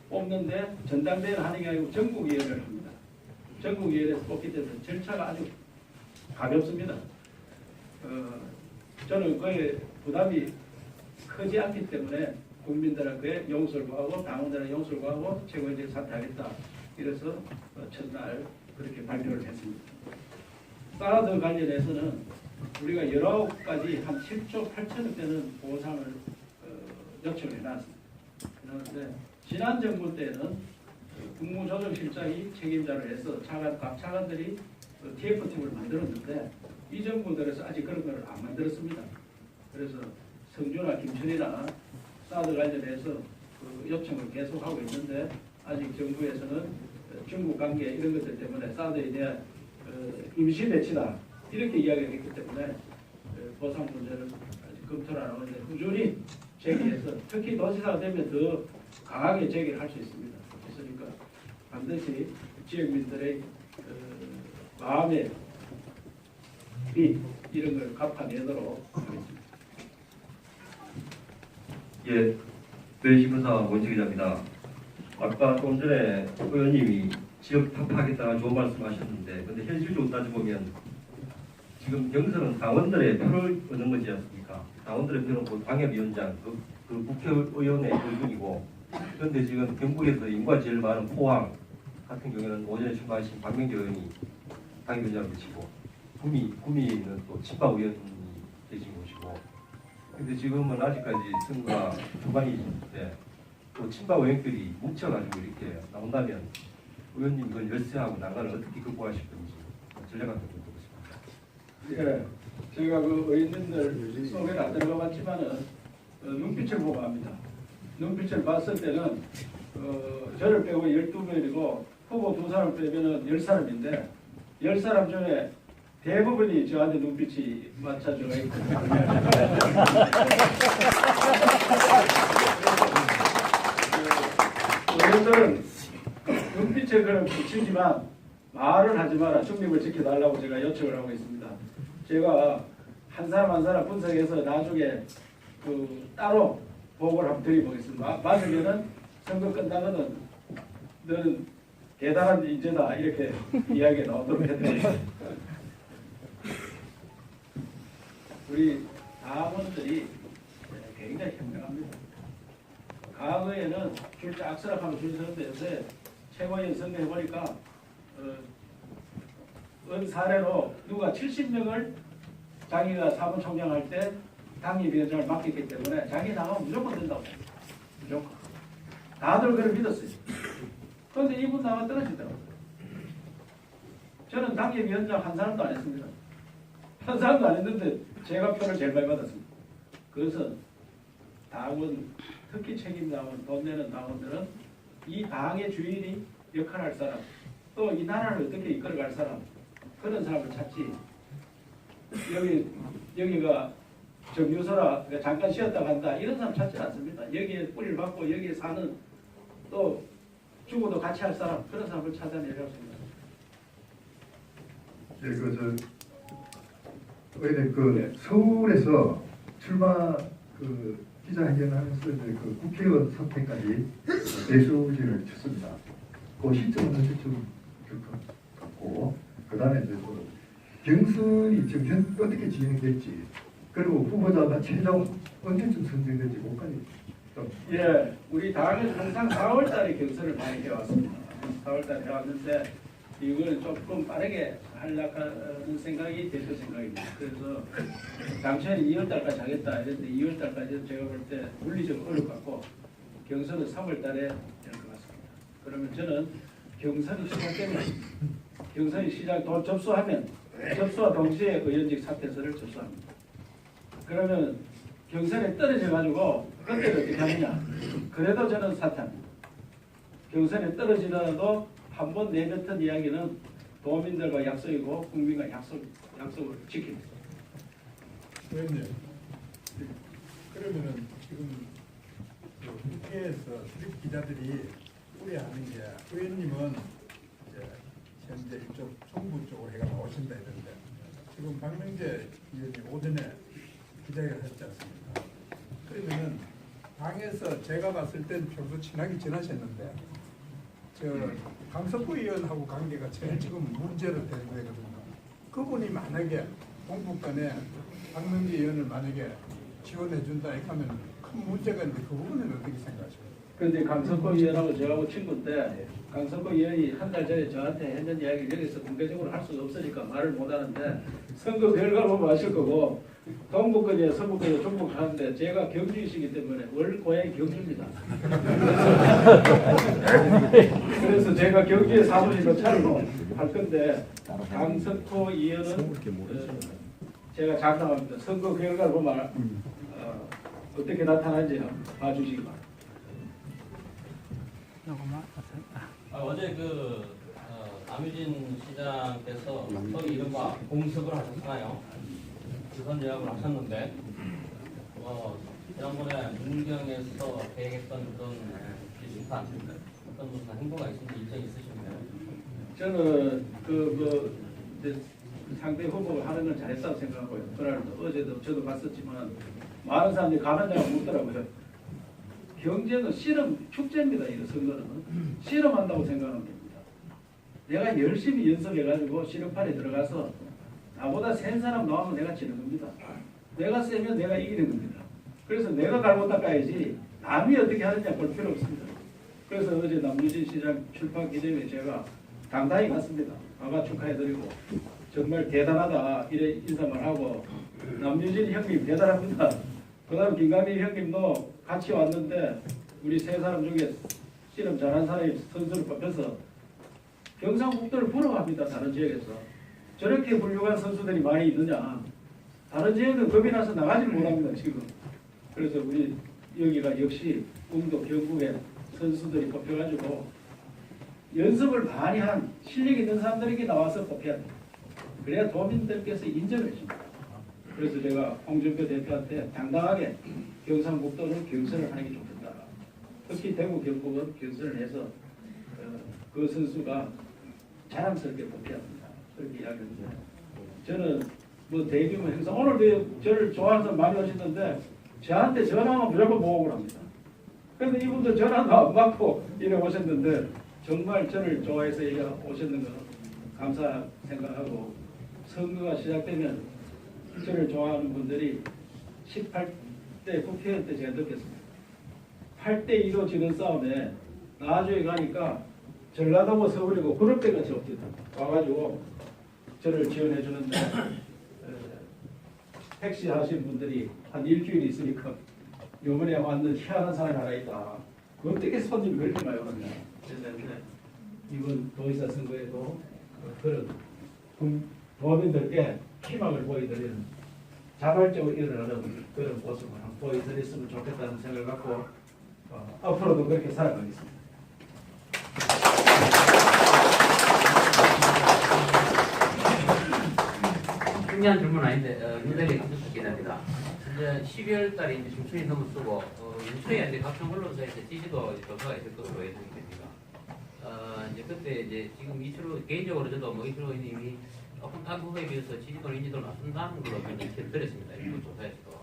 S2: 뽑는데 전당대회를 하는 게 아니고 전국위원회를 합니다. 전국위원회에서 뽑기 때문에 절차가 아주 가볍습니다. 저는 그에 부담이 크지 않기 때문에 국민들에게 용서를 구하고 당원들에게 용서를 구하고 최고위원회 사퇴하겠다. 이래서 첫날 그렇게 발표를 했습니다. 사드 관련해서는 우리가 19가지 한 7조 8천억 되는 보상을 요청을 해놨습니다. 그런데 지난 정부 때는 국무조정실장이 책임자를 해서 각 차관들이 TF팀을 만들었는데 이 정부 들어서 아직 그런 걸 안 만들었습니다. 그래서 성주나 김천이나 사드 관련해서 그 요청을 계속하고 있는데 아직 정부에서는 중국 관계 이런 것들 때문에 사드에 대한 임시 배치다 이렇게 이야기를 했기 때문에 보상 문제를 아직 검토를 안 하는데 꾸준히 제기해서 특히 도시사가 되면 더 강하게 제기를 할 수 있습니다. 그러니까 반드시 지역민들의 마음의 빚 이런 걸 갚아내도록 하겠습니다.
S8: 예, 뇌신문사 원치 기자입니다. 아까 좀 전에 의원님이 지역 타파하겠다는 좋은 말씀하셨는데, 근데 현실적으로 따져보면 지금 경선은 당원들의 표를 얻는 거지 않습니까? 당원들의 표는 그 당협위원장, 그 국회의원의 표준이고, 그런데 지금 경북에서 인구가 제일 많은 포항 같은 경우에는 오전에 출마하신 박명재 의원이 당협위원장을 계시고, 구미는 또 친박 의원이 계신 곳이고, 근데 지금은 아직까지 선거가 초반인데 또 친박 의원들이 뭉쳐가지고 이렇게 나온다면 의원님 이건 열세하고 난관을 어떻게 극복하실 건지 전략 같은 거 듣고 싶습니다.
S2: 예, 제가 그 의원님들 소개를 안 들어가봤지만은 눈빛을 보고 합니다. 눈빛을 봤을 때는 저를 빼고 12명이고 후보 2사람 빼면은 10사람인데 10사람 중에 대부분이 저한테 눈빛이 맞춰져 있고 의원들은 눈빛에 그럼 비치지만 말을 하지 마라, 중립을 지켜달라고 제가 요청을 하고 있습니다. 제가 한 사람 한 사람 분석해서 나중에 따로 보고를 한번 드려보겠습니다. 맞으면은 선거 끝나면은 너는 대단한 인재다 이렇게 이야기가 나오도록 했습니다. 우리 당원들이 굉장히 현명합니다. 과거에는 줄자 악설악하면 줄 서는데 요새 최고위원 선거해보니까 은 사례로 누가 70명을 자기가 사무총장 할 때 당협위원장을 맡겼기 때문에 자기 나가면 무조건 된다고. 무조건. 다들 그걸 믿었어요. 그런데 이분 나가 떨어지더라고요. 저는 당협위원장 한 사람도 안 했습니다. 한 사람도 안 했는데 제가 표를 제일 많이 받았습니다. 그래서 당원, 특히 책임당원, 돈 내는 당원들은 이 당의 주인이 역할할 사람, 또 이 나라를 어떻게 이끌어갈 사람, 그런 사람을 찾지. 여기가 정유소라 잠깐 쉬었다 간다 이런 사람 찾지 않습니다. 여기에 뿌리를 받고 여기에 사는 또 죽어도 같이 할 사람, 그런 사람을 찾아내려고 생각합니다.
S9: 네, 의원님 서울에서 출마 기자회견하면서 그 국회의원 사퇴까지 대수진을 쳤습니다. 그 시점은 언제쯤 것 같고, 그 다음에 이제 경선이 지금 어떻게 진행될지, 그리고 후보자가 최종 언제쯤 선정될지 그까지 좀.
S2: 예, 우리 당은 항상 4월달에 경선을 많이 해왔습니다. 4월달에 해왔는데 이걸 조금 빠르게 하려는 생각이 대표 생각입니다. 그래서 당초에는 2월달까지 하겠다 이랬는데 2월달까지 제가 볼 때 물리적으로 어려울 것 같고 경선은 3월달에 될 것 같습니다. 그러면 저는 경선이 시작되면 경선이 접수와 동시에 의원직 사퇴서를 접수합니다. 그러면 경선에 떨어져가지고 그때 어떻게 하느냐? 그래도 저는 사퇴합니다. 경선에 떨어지더라도 한 번 내뱉은 이야기는 도민들과 약속이고 국민과 약속을 지킵니다.
S5: 의원님, 그러면은 지금 국회에서 출입 기자들이 우려하는 게 의원님은 이제 현재 이쪽 정부 쪽으로 해가 나오신다 이런데 지금 박명재 의원이 오전에 기자회견 했지 않습니까? 그러면은 당에서 제가 봤을 땐 평소 친하게 지나셨는데 저 강석구 의원하고 관계가 제일 지금 문제로 되는 거거든요. 그분이 만약에 공부권에 박명재 의원을 만약에 지원해 준다 이렇게 하면 큰 문제가 있는데 그 부분은 어떻게 생각하십니까?
S2: 그런데 강석호 의원하고 저하고 친구인데 강석호 의원이 한 달 전에 저한테 했는 이야기를 여기서 공개적으로 할 수가 없으니까 말을 못하는데 선거 결과 보면 아실 거고 동북권에 서북권에 종북하는데 제가 경주이시기 때문에 월 고향이 경주입니다. 그래서 제가 경주에 사무실로 차로 할 건데 강석호 의원은 제가 장담합니다. 선거 결과를 보면 어떻게 나타나는지 봐주시기 바랍니다.
S10: 어제 남유진 시장께서 서울 이른바 공습을 하셨잖아요. 주선 제압을 하셨는데 지난번에 문경에서 계획했던 그런 비슷한 어떤 무슨 행보가 있는지 일정이 있으신가요?
S2: 저는 이제 상대 후보가 하는 건 잘했다고 생각하고요. 그날도 어제도 저도 봤었지만 많은 사람들이 가는 자가 묻더라고요. 경제는 실험 축제입니다. 이 선거는 실험한다고 생각하면 됩니다. 내가 열심히 연습해가지고 실험판에 들어가서 나보다 센 사람 나오면 내가 지는 겁니다. 내가 세면 내가 이기는 겁니다. 그래서 내가 갈고 닦아야지 남이 어떻게 하느냐 볼 필요 없습니다. 그래서 어제 남유진 시장 출판 기념회에 제가 당당히 갔습니다. 아가 축하해드리고 정말 대단하다 이래 인사만 하고 남유진 형님 대단합니다. 그 다음 김강민 형님도 같이 왔는데 우리 세 사람 중에 실험 잘한 사람이 선수를 뽑혀서 경상북도를 부러워합니다. 다른 지역에서 저렇게 훌륭한 선수들이 많이 있느냐. 다른 지역은 겁이 나서 나가지 못합니다. 지금. 그래서 우리 여기가 역시 운도 경북에 선수들이 뽑혀가지고 연습을 많이 한 실력 있는 사람들에게 나와서 뽑혀야 돼요. 그래야 도민들께서 인정을 해줍니다. 그래서 제가 홍준표 대표한테 당당하게 경상북도는 경선을 하는 게 좋겠다. 특히 대구 경북은 경선을 해서 그 선수가 자랑스럽게 뽑혀야 합니다. 그렇게 이야기합니다. 저는 뭐 대규모 행사 오늘도 저를 좋아하는 사람 많이 오시는데 저한테 전화하면 무조건 모으고 합니다. 그런데 이분들 전화도 안 받고 이래 오셨는데 정말 저를 좋아해서 이래 오셨는 거 감사 생각하고 선거가 시작되면 저를 좋아하는 분들이 18대 국회의원 때 제가 느꼈습니다. 8대2로 지는 싸움에 나중에 가니까 전라도고 서울이고 그럴 때가 없거든요. 와가지고 저를 지원해 주는데 택시 하신 분들이 한 일주일 있으니까 요번에 왔는 희한한 사람이 하나 있다. 어떻게 손님이 그렇게 많이 오느냐. 그래서 이번 도의사 선거에도 그런 도민들께 희망을 보여드리는 자발적으로 일어나는 그런 모습을 한번 보여드렸으면 좋겠다는 생각을 갖고 앞으로도 그렇게 살아가겠습니다.
S11: 중요한 질문 아닌데 윤대리 감독님입니다. 이제 12월 달에 이제 중순이 넘어서고 연초에 이제 각종 언론사에서 지지도 조사가 있을 것으로 예상이 됩니다. 이제 그때 이제 지금 이철우 개인적으로 저도 뭐 이철우 의원님이 조금 다른 후보에 비해서 지지도 인지도를 낮춘다는 걸로 굉장히 들었습니다. 일부 조사에서도.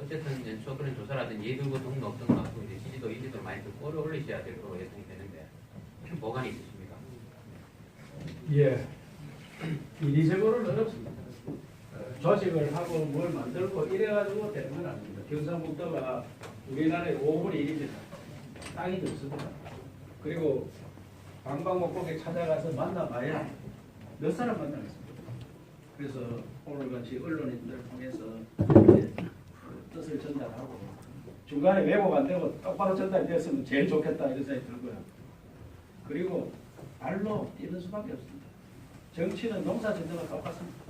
S11: 어쨌든 연초 그런 조사라든지 예들고 등록 어떤 것 같고 이제 지지도 인지도를 많이 좀 끌어올리셔야 될 거로 예상이 되는데 좀 보관이 있으십니까?
S2: 예, 이리저리는 어렵습니다. 조직을 하고 뭘 만들고 이래가지고 되는 건 아닙니다. 경상북도가 우리나라의 5분의 1입니다. 땅이 없습니다. 그리고 방방곡곡에 찾아가서 만나봐야 몇 사람 만나겠습니다. 그래서 오늘같이 언론인들 통해서 뜻을 전달하고 중간에 왜곡 안 되고 똑바로 전달됐으면 제일 좋겠다 이런 생각이 들고요. 그리고 발로 뛰는 수밖에 없습니다. 정치는 농사 짓는 거 똑같습니다.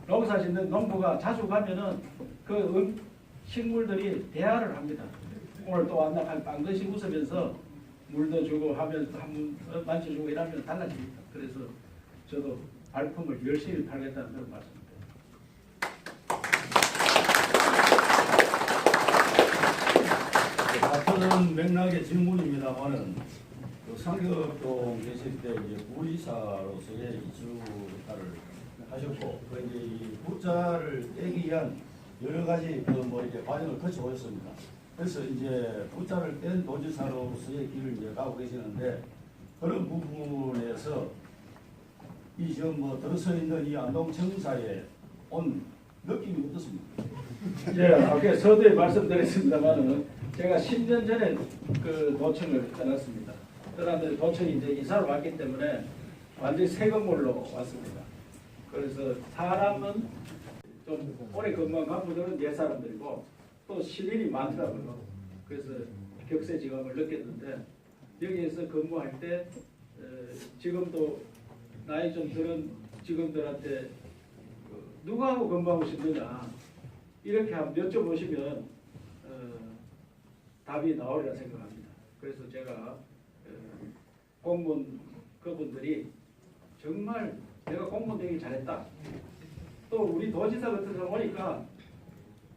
S2: 농사 짓는 농부가 자주 가면은 그 식물들이 대화를 합니다. 오늘 또 왔나 반드시 웃으면서 물도 주고 하면 한번 만져주고 이러면 달라집니다. 그래서 저도 발품을 열심히 팔겠다는 그런 말씀입니다.
S12: 같은 맥락의 질문입니다만은 그 상격동 계실 때 이제 구의사로서의 이주를 하셨고 그 이제 이 부자를 떼기 위한 여러 가지 그 뭐 이렇게 과정을 거쳐 오셨습니다. 그래서 이제 부자를 뗀 도지사로서의 길을 이제 가고 계시는데 그런 부분에서 이 지금 뭐 들어서 있는 이 안동청사에 온 느낌이 어떻습니까?
S2: 예, 아까 서두에 말씀드렸습니다만은 제가 10년 전에 그 도청을 떠났습니다. 떠났는데 도청이 이제 이사를 왔기 때문에 완전히 새 건물로 왔습니다. 그래서 사람은 좀 오래 근무한 간부들은 옛 사람들이고 또 신인이 많더라고요. 그래서 격세지감을 느꼈는데 여기에서 근무할 때 지금도 나이 좀 들은 직원들한테 누구하고 근무하고 싶느냐 이렇게 한번 여쭤보시면 답이 나오리라 생각합니다. 그래서 제가 공무원 그분들이 정말 내가 공무원 되기 잘했다. 또 우리 도지사 같은 경우 보니까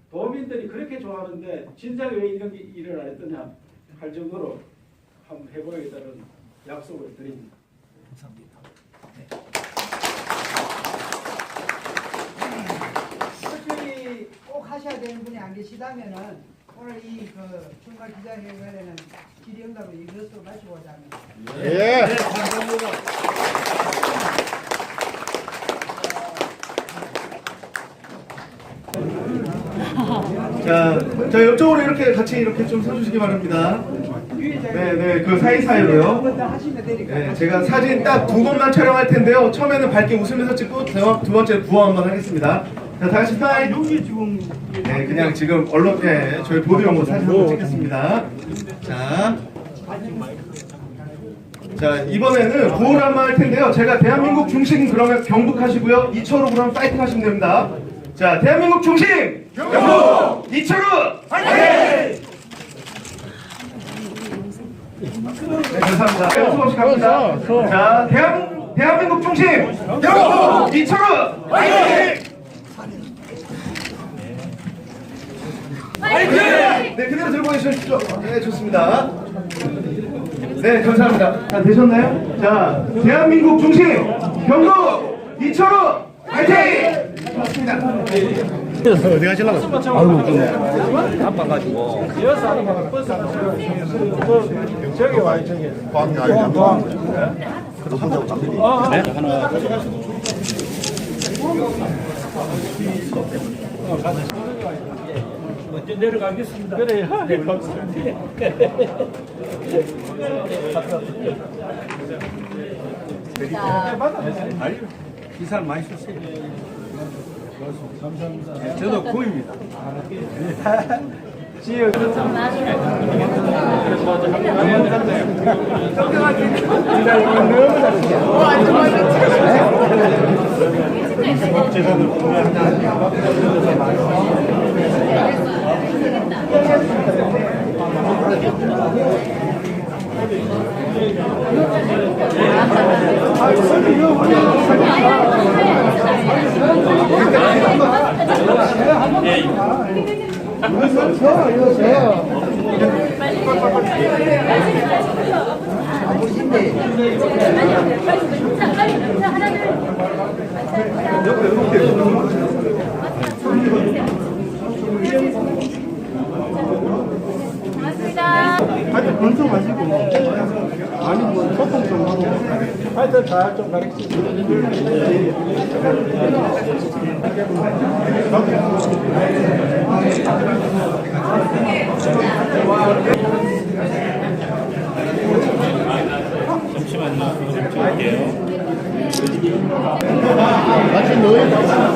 S2: 도민들이 그렇게 좋아하는데 진작 왜 이런 일을 안 했더냐 할 정도로 한번 해보겠다는 약속을 드립니다.
S13: 특별히 꼭 하셔야 되는 분이 안 계시다면은 오늘 이 그 주말 기자회견에는 질의응답을 이것으로 마치고자 합니다.
S3: 예.
S14: 자, 옆쪽으로 이렇게 같이 이렇게 좀 서주시기 바랍니다. 네, 그 사이사이로요. 네, 제가 사진 딱 2번만 촬영할 텐데요. 처음에는 밝게 웃으면서 찍고 두 번째 부어 한번 하겠습니다. 자, 다 같이 스타일. 네, 그냥 지금 언론에 저희 보도용으로 사진 한번 찍겠습니다. 자, 이번에는 구호를 한번 할 텐데요. 제가 대한민국 중심 그러면 경북하시고요. 이철우 그러면 파이팅 하시면 됩니다. 자, 대한민국 중심! 경북! 이철우! 파이팅! 네, 감사합니다. 연습 없이 갑니다. 자, 대한민국 중심! 경북! 이철우! 파이팅! 파이팅! 네, 그대로 들고 계십시오. 네, 좋습니다. 네, 감사합니다. 다 되셨나요? 자, 대한민국 중심! 경북! 이철우! 파이팅! 맞습니다.
S3: 어디 가시려고? 아이고,
S2: 바빠가지고 여사 하나가 버스 하나 저기 와요 저기 포항
S3: 그래도 혼자 잡히니.
S2: 네?
S3: 하나.
S2: 먼저 내려가겠습니다. 그래, 네, 감사합니다. 기사를 많이 썼어요. 감사합니다. 저도 구입니다. 지역 하여튼 건조 마시고 아니 뭐 소통 좀 하고 하여튼 다 좀 가르치고
S3: 잠시만요. 좀 할게요. 같이 넣어요.